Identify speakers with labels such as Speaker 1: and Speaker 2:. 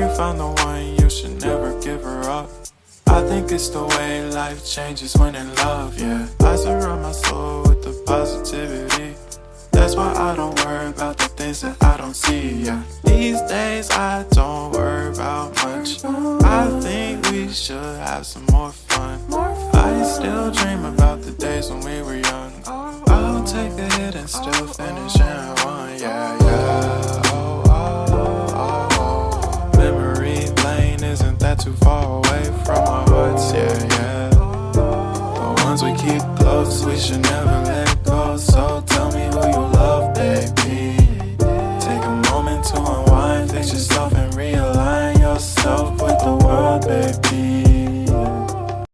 Speaker 1: you found the one, you should never give her up. I think it's the way life changes when in love, yeah. I surround my soul with the positivity. That's why I don't worry about the things that I don't see, yeah. These days I don't worry about much. I think we should have some more fun. I still dream about the days when we were young. I'll take a hit and still finish in one, yeah, yeah. Oh, oh, oh, oh. Memory lane isn't that too far away from our hearts, yeah, yeah. The ones we keep close, we should never let